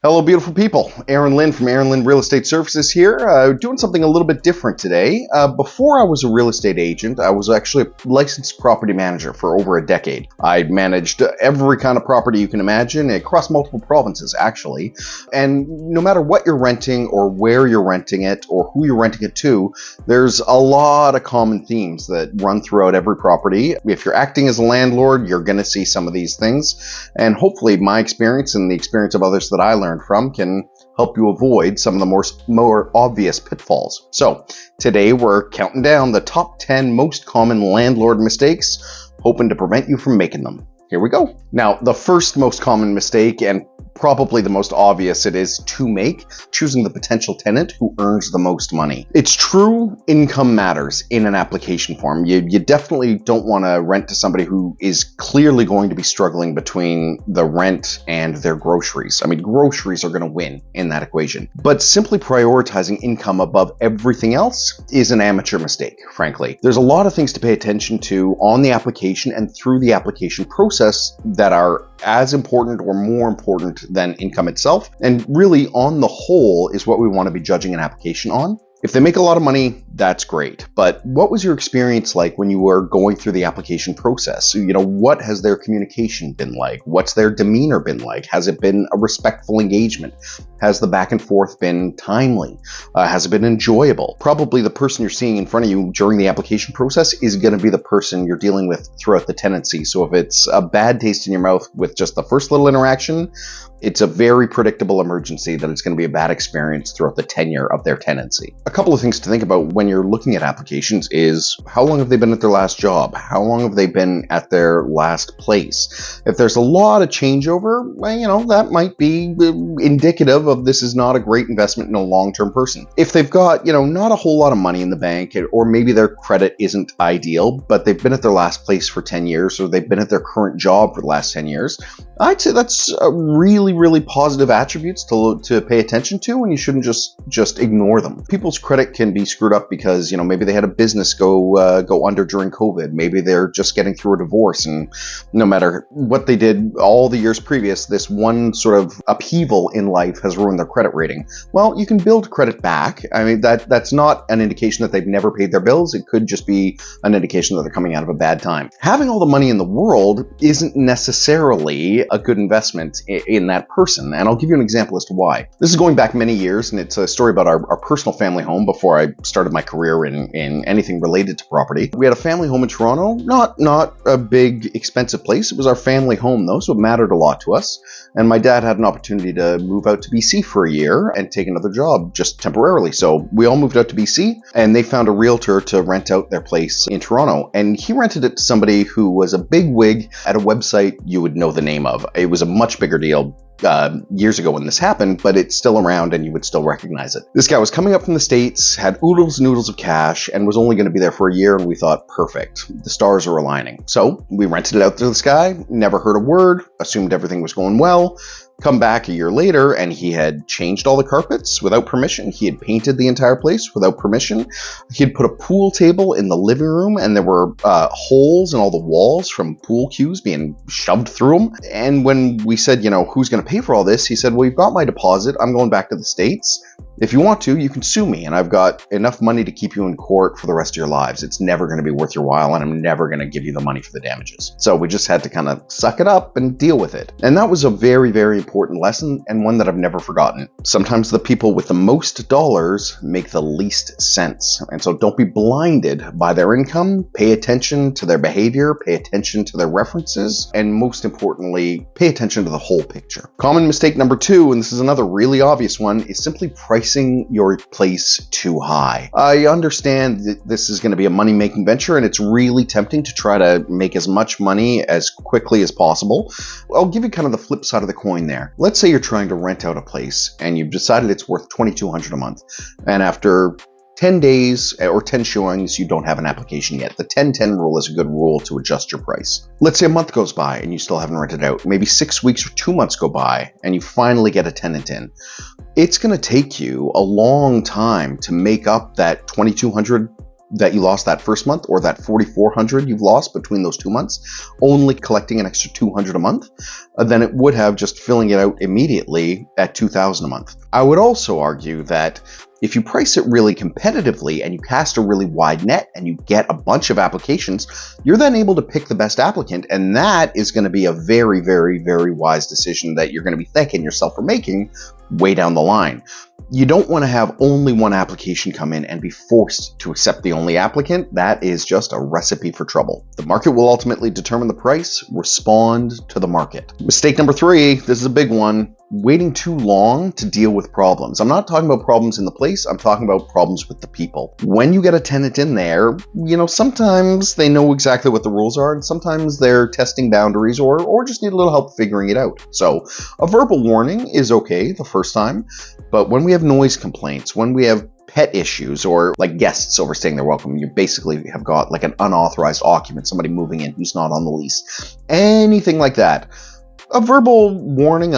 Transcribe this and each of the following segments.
Hello, beautiful people. Aaron Lynn from Aaron Lynn Real Estate Services here, doing something a little bit different today. Before I was a real estate agent, I was actually a licensed property manager for over a decade. I managed every kind of property you can imagine across multiple provinces, actually. And no matter what you're renting or where you're renting it or who you're renting it to, there's a lot of common themes that run throughout every property. If you're acting as a landlord, you're going to see some of these things. And hopefully my experience and the experience of others that I learned from can help you avoid some of the more obvious pitfalls. So today we're counting down the top 10 most common landlord mistakes, hoping to prevent you from making them. Here we go. Now, the first most common mistake, and probably the most obvious it is to make, choosing the potential tenant who earns the most money. It's true, income matters in an application form. You definitely don't want to rent to somebody who is clearly going to be struggling between the rent and their groceries. I mean, groceries are going to win in that equation. But simply prioritizing income above everything else is an amateur mistake, frankly. There's a lot of things to pay attention to on the application and through the application process that are as important or more important than income itself, and really on the whole is what we want to be judging an application on. If they make a lot of money, that's great. But what was your experience like when you were going through the application process? What has their communication been like? What's their demeanor been like? Has it been a respectful engagement? Has the back and forth been timely? Has it been enjoyable? Probably the person you're seeing in front of you during the application process is going to be the person you're dealing with throughout the tenancy. So if it's a bad taste in your mouth with just the first little interaction, it's a very predictable emergency that it's going to be a bad experience throughout the tenure of their tenancy. A couple of things to think about when you're looking at applications is how long have they been at their last job? How long have they been at their last place? If there's a lot of changeover, that might be indicative of this is not a great investment in a long-term person. If they've got, not a whole lot of money in the bank, or maybe their credit isn't ideal, but they've been at their last place for 10 years, or they've been at their current job for the last 10 years, I'd say that's really positive attributes to pay attention to, and you shouldn't just ignore them. People's credit can be screwed up because maybe they had a business go under during COVID. Maybe they're just getting through a divorce, and no matter what they did all the years previous, this one sort of upheaval in life has ruined their credit rating. Well, you can build credit back. I mean, that's not an indication that they've never paid their bills. It could just be an indication that they're coming out of a bad time. Having all the money in the world isn't necessarily a good investment in that person, and I'll give you an example as to why. This is going back many years, and it's a story about our personal family home before I started my career in anything related to property. We had a family home in Toronto, not a big expensive place. It was our family home though, so it mattered a lot to us. And my dad had an opportunity to move out to BC for a year and take another job just temporarily. So we all moved out to BC, and they found a realtor to rent out their place in Toronto. And he rented it to somebody who was a big wig at a website you would know the name of. It was a much bigger deal years ago when this happened, but it's still around and you would still recognize it. This guy was coming up from the States, had oodles and oodles of cash, and was only going to be there for a year, and we thought, perfect, the stars are aligning. So we rented it out to this guy, never heard a word, assumed everything was going well. Come back a year later, and he had changed all the carpets without permission. He had painted the entire place without permission. He had put a pool table in the living room, and there were holes in all the walls from pool cues being shoved through them. And when we said, who's going to pay for all this? He said, well, you've got my deposit. I'm going back to the States. If you want to, you can sue me, and I've got enough money to keep you in court for the rest of your lives. It's never going to be worth your while, and I'm never going to give you the money for the damages. So we just had to kind of suck it up and deal with it. And that was a very, very important lesson, and one that I've never forgotten. Sometimes the people with the most dollars make the least sense. And so don't be blinded by their income. Pay attention to their behavior, pay attention to their references, and most importantly, pay attention to the whole picture. Common mistake number 2, and this is another really obvious one, is simply pricing your place too high. I understand that this is going to be a money-making venture, and it's really tempting to try to make as much money as quickly as possible. I'll give you kind of the flip side of the coin there. Let's say you're trying to rent out a place, and you've decided it's worth $2,200 a month, and after 10 days or 10 showings, you don't have an application yet. The 10-10 rule is a good rule to adjust your price. Let's say a month goes by and you still haven't rented out. Maybe 6 weeks or 2 months go by and you finally get a tenant in. It's going to take you a long time to make up that $2,200 that you lost that first month, or that $4,400 you've lost between those 2 months, only collecting an extra $200 a month, than it would have just filling it out immediately at $2,000 a month. I would also argue that if you price it really competitively and you cast a really wide net and you get a bunch of applications, you're then able to pick the best applicant, and that is going to be a very, very, very wise decision that you're going to be thanking yourself for making way down the line. You don't want to have only one application come in and be forced to accept the only applicant. That is just a recipe for trouble. The market will ultimately determine the price. Respond to the market. Mistake number 3, this is a big one. Waiting too long to deal with problems. I'm not talking about problems in the place, I'm talking about problems with the people. When you get a tenant in there, sometimes they know exactly what the rules are, and sometimes they're testing boundaries or just need a little help figuring it out. So a verbal warning is okay the first time, but when we have noise complaints, when we have pet issues, or like guests overstaying their welcome, you basically have got like an unauthorized occupant, somebody moving in who's not on the lease, anything like that, a verbal warning,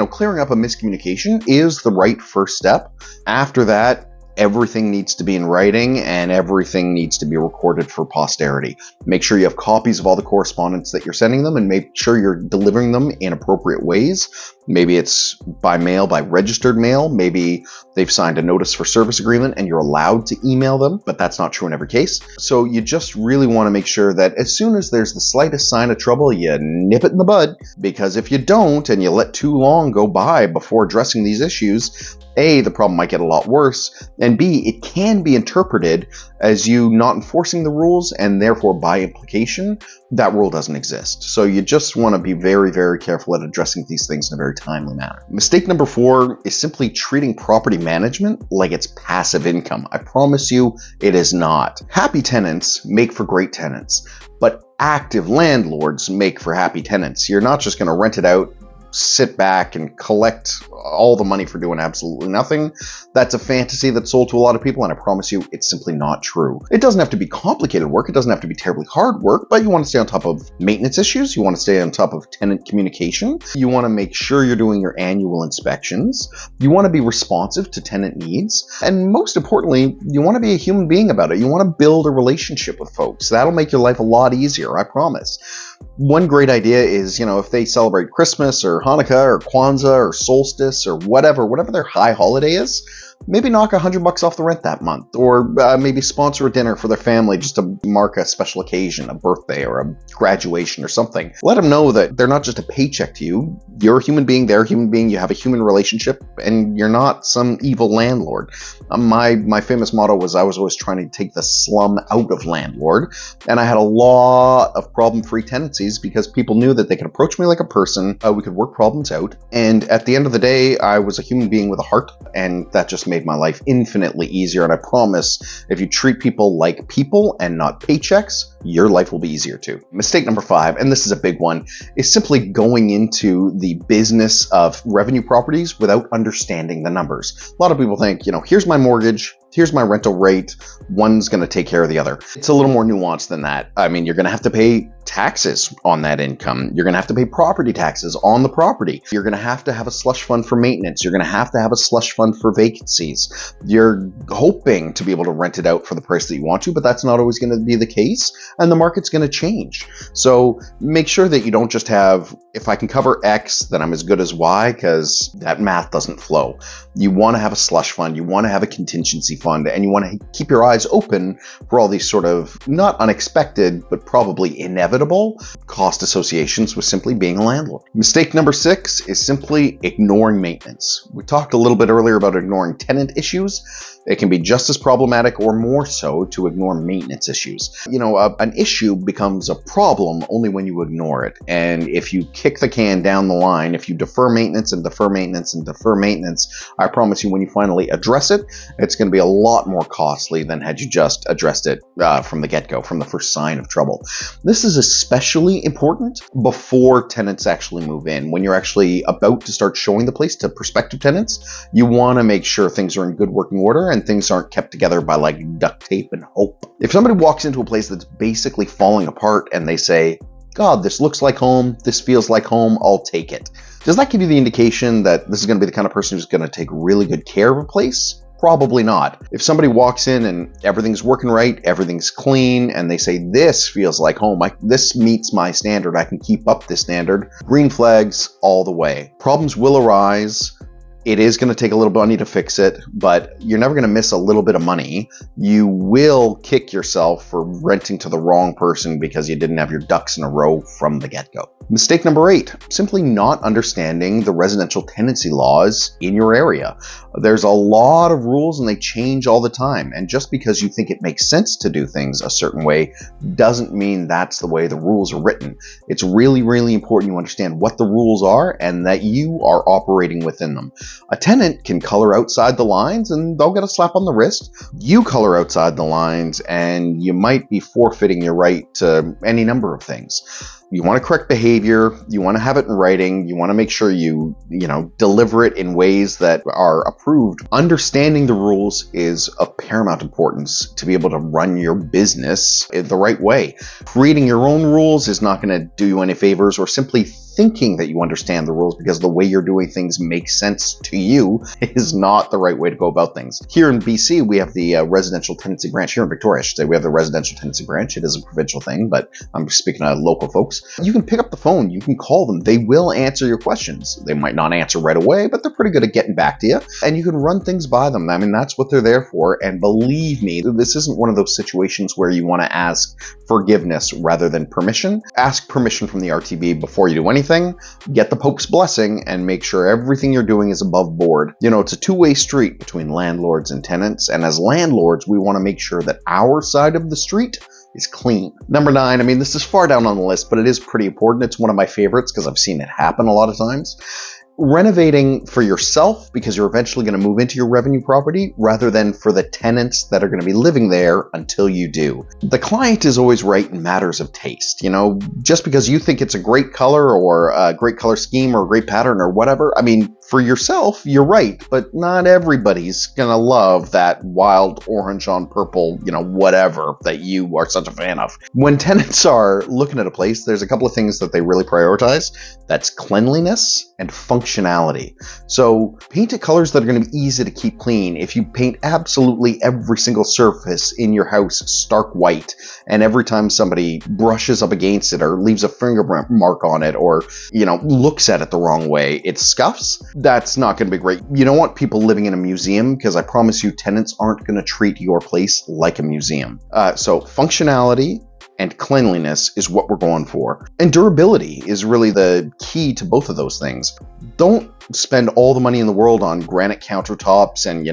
clearing up a miscommunication is the right first step. After that, everything needs to be in writing and everything needs to be recorded for posterity. Make sure you have copies of all the correspondence that you're sending them, and make sure you're delivering them in appropriate ways. Maybe it's by mail, by registered mail. Maybe they've signed a notice for service agreement and you're allowed to email them, but that's not true in every case. So you just really want to make sure that as soon as there's the slightest sign of trouble, you nip it in the bud, because if you don't and you let too long go by before addressing these issues, A, the problem might get a lot worse, and B, it can be interpreted as you not enforcing the rules, and therefore by implication, that rule doesn't exist. So you just want to be very, very careful at addressing these things in a very timely manner. Mistake number 4 is simply treating property management like it's passive income. I promise you, it is not. Happy tenants make for great tenants, but active landlords make for happy tenants. You're not just going to rent it out, sit back and collect all the money for doing absolutely nothing. That's a fantasy that's sold to a lot of people, and I promise you it's simply not true. It doesn't have to be complicated work, it doesn't have to be terribly hard work, but you want to stay on top of maintenance issues, you want to stay on top of tenant communication, you want to make sure you're doing your annual inspections, you want to be responsive to tenant needs, and most importantly, you want to be a human being about it. You want to build a relationship with folks. That'll make your life a lot easier, I promise. One great idea is, if they celebrate Christmas or Hanukkah or Kwanzaa or Solstice or whatever their high holiday is, maybe knock $100 off the rent that month, or maybe sponsor a dinner for their family just to mark a special occasion, a birthday or a graduation or something. Let them know that they're not just a paycheck to you. You're a human being, they're a human being, you have a human relationship, and you're not some evil landlord. My famous motto was I was always trying to take the slum out of landlord, and I had a lot of problem-free tenancies because people knew that they could approach me like a person, we could work problems out, and at the end of the day, I was a human being with a heart, and that just made my life infinitely easier. And I promise, if you treat people like people and not paychecks, your life will be easier too. Mistake number 5, and this is a big one, is simply going into the business of revenue properties without understanding the numbers. A lot of people think, here's my mortgage, here's my rental rate, one's going to take care of the other. It's a little more nuanced than that. I mean, you're going to have to pay taxes on that income. You're going to have to pay property taxes on the property. You're going to have a slush fund for maintenance. You're going to have a slush fund for vacancies. You're hoping to be able to rent it out for the price that you want to, but that's not always going to be the case, and the market's going to change. So make sure that you don't just have, if I can cover X, then I'm as good as Y, because that math doesn't flow. You want to have a slush fund, you want to have a contingency fund, and you want to keep your eyes open for all these sort of not unexpected, but probably inevitable cost associations with simply being a landlord. Mistake number 6 is simply ignoring maintenance. We talked a little bit earlier about ignoring tenant issues. It can be just as problematic or more so to ignore maintenance issues. An issue becomes a problem only when you ignore it. And if you kick the can down the line, if you defer maintenance and defer maintenance and defer maintenance, I promise you when you finally address it, it's going to be a lot more costly than had you just addressed it from the get-go, from the first sign of trouble. This is especially important before tenants actually move in. When you're actually about to start showing the place to prospective tenants, you want to make sure things are in good working order and things aren't kept together by like duct tape and hope. If somebody walks into a place that's basically falling apart and they say, God, this looks like home, this feels like home, I'll take it. Does that give you the indication that this is going to be the kind of person who's going to take really good care of a place? Probably not. If somebody walks in and everything's working right, everything's clean, and they say, this feels like home, this meets my standard, I can keep up this standard, green flags all the way. Problems will arise. It is going to take a little money to fix it, but you're never going to miss a little bit of money. You will kick yourself for renting to the wrong person because you didn't have your ducks in a row from the get-go. Mistake number 8, simply not understanding the residential tenancy laws in your area. There's a lot of rules and they change all the time. And just because you think it makes sense to do things a certain way doesn't mean that's the way the rules are written. It's really, really important you understand what the rules are and that you are operating within them. A tenant can color outside the lines and they'll get a slap on the wrist. You color outside the lines and you might be forfeiting your right to any number of things. You want to correct behavior, you want to have it in writing, you want to make sure you deliver it in ways that are approved. Understanding the rules is of paramount importance to be able to run your business in the right way. Creating your own rules is not going to do you any favors, or simply thinking that you understand the rules because the way you're doing things makes sense to you is not the right way to go about things. Here in BC, we have the residential tenancy branch. Here in Victoria, I should say, we have the residential tenancy branch. It is a provincial thing, but I'm speaking to local folks. You can pick up the phone, you can call them. They will answer your questions. They might not answer right away, but they're pretty good at getting back to you. And you can run things by them. I mean, that's what they're there for. And believe me, this isn't one of those situations where you want to ask forgiveness rather than permission. Ask permission from the RTB before you do anything. Get the Pope's blessing and make sure everything you're doing is above board. It's a two-way street between landlords and tenants. And as landlords, we want to make sure that our side of the street is clean. Number 9, this is far down on the list, but it is pretty important. It's one of my favorites because I've seen it happen a lot of times. Renovating for yourself because you're eventually going to move into your revenue property rather than for the tenants that are going to be living there until you do. The client is always right in matters of taste. Just because you think it's a great color or a great color scheme or a great pattern or whatever, for yourself, you're right, but not everybody's going to love that wild orange on purple, whatever that you are such a fan of. When tenants are looking at a place, there's a couple of things that they really prioritize. That's cleanliness and functionality. So paint it colors that are going to be easy to keep clean. If you paint absolutely every single surface in your house stark white, and every time somebody brushes up against it or leaves a fingerprint mark on it or, looks at it the wrong way, it scuffs, that's not going to be great. You don't want people living in a museum because I promise you tenants aren't going to treat your place like a museum. So functionality and cleanliness is what we're going for. And durability is really the key to both of those things. Don't spend all the money in the world on granite countertops and,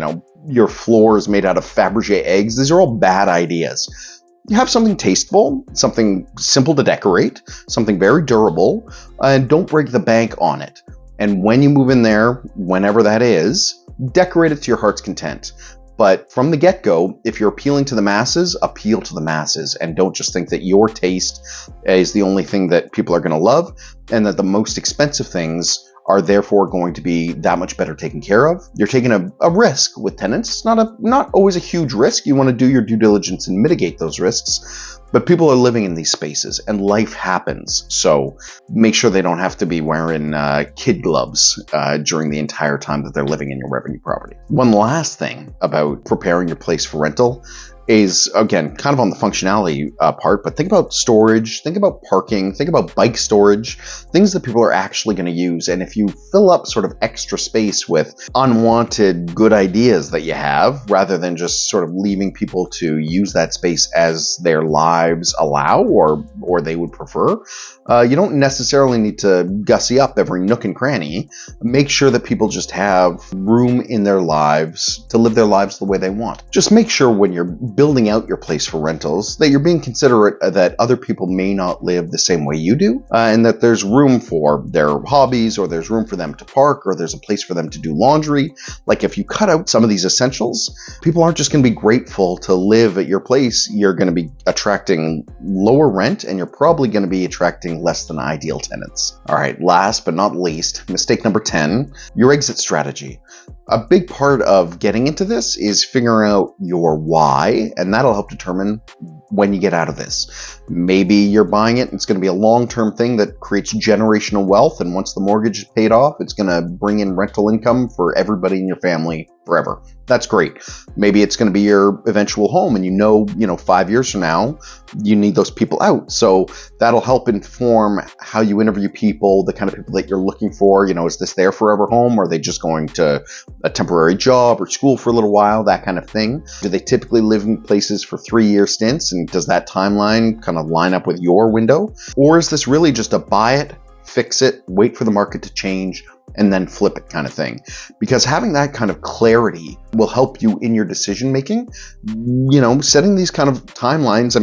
your floor is made out of Fabergé eggs. These are all bad ideas. You have something tasteful, something simple to decorate, something very durable, and don't break the bank on it. And when you move in there, whenever that is, decorate it to your heart's content. But from the get-go, if you're appealing to the masses, appeal to the masses. And don't just think that your taste is the only thing that people are going to love and that the most expensive things are therefore going to be that much better taken care of. You're taking a risk with tenants. It's not always a huge risk. You want to do your due diligence and mitigate those risks. But people are living in these spaces and life happens. So make sure they don't have to be wearing kid gloves during the entire time that they're living in your revenue property. One last thing about preparing your place for rental is, again, kind of on the functionality part, but think about storage, think about parking, think about bike storage, things that people are actually going to use. And if you fill up sort of extra space with unwanted good ideas that you have, rather than just sort of leaving people to use that space as their lives allow or they would prefer, you don't necessarily need to gussy up every nook and cranny. Make sure that people just have room in their lives to live their lives the way they want. Just make sure when you're building out your place for rentals that you're being considerate that other people may not live the same way you do, and that there's room for their hobbies, or there's room for them to park, or there's a place for them to do laundry. Like if you cut out some of these essentials, people aren't just going to be grateful to live at your place. You're going to be attracting lower rent, and you're probably going to be attracting less than ideal tenants. All right, last but not least, mistake number 10, your exit strategy. A big part of getting into this is figuring out your why, and that'll help determine when you get out of this. Maybe you're buying it, and it's going to be a long-term thing that creates generational wealth, and once the mortgage is paid off, it's going to bring in rental income for everybody in your family forever. That's great. Maybe it's going to be your eventual home, and you know, 5 years from now, you need those people out. So that'll help inform how you interview people, the kind of people that you're looking for. Is this their forever home? Or are they just going to a temporary job or school for a little while, that kind of thing? Do they typically live in places for 3-year stints? And does that timeline kind of line up with your window? Or is this really just a buy it, fix it, wait for the market to change, and then flip it kind of thing? Because having that kind of clarity will help you in your decision making. Setting these kind of timelines,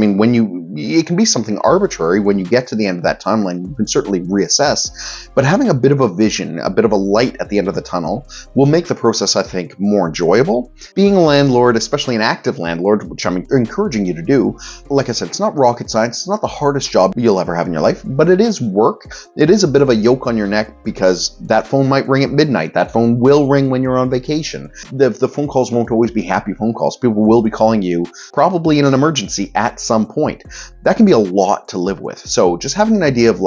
it can be something arbitrary. When you get to the end of that timeline, you can certainly reassess, but having a bit of a vision, a bit of a light at the end of the tunnel, will make the process, I think, more enjoyable. Being a landlord, especially an active landlord, which I'm encouraging you to do, like I said, it's not rocket science. It's not the hardest job you'll ever have in your life, but it is work. It is a bit of a yoke on your neck, because that phone might ring at midnight. That phone will ring when you're on vacation. The phone calls won't always be happy phone calls. People will be calling you probably in an emergency at some point. That can be a lot to live with. So just having an idea of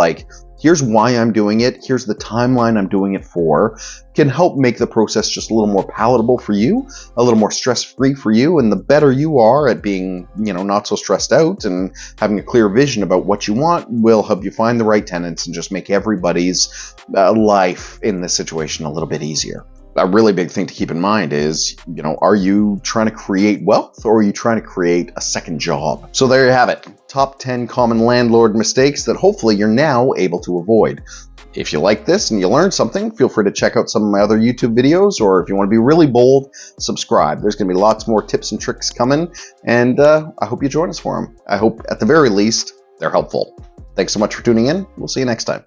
here's why I'm doing it, here's the timeline I'm doing it for, can help make the process just a little more palatable for you, a little more stress-free for you. And the better you are at being, not so stressed out and having a clear vision about what you want, will help you find the right tenants and just make everybody's life in this situation a little bit easier. A really big thing to keep in mind is, are you trying to create wealth, or are you trying to create a second job? So there you have it. Top 10 common landlord mistakes that hopefully you're now able to avoid. If you like this and you learned something, feel free to check out some of my other YouTube videos, or if you want to be really bold, subscribe. There's going to be lots more tips and tricks coming, and I hope you join us for them. I hope, at the very least, they're helpful. Thanks so much for tuning in. We'll see you next time.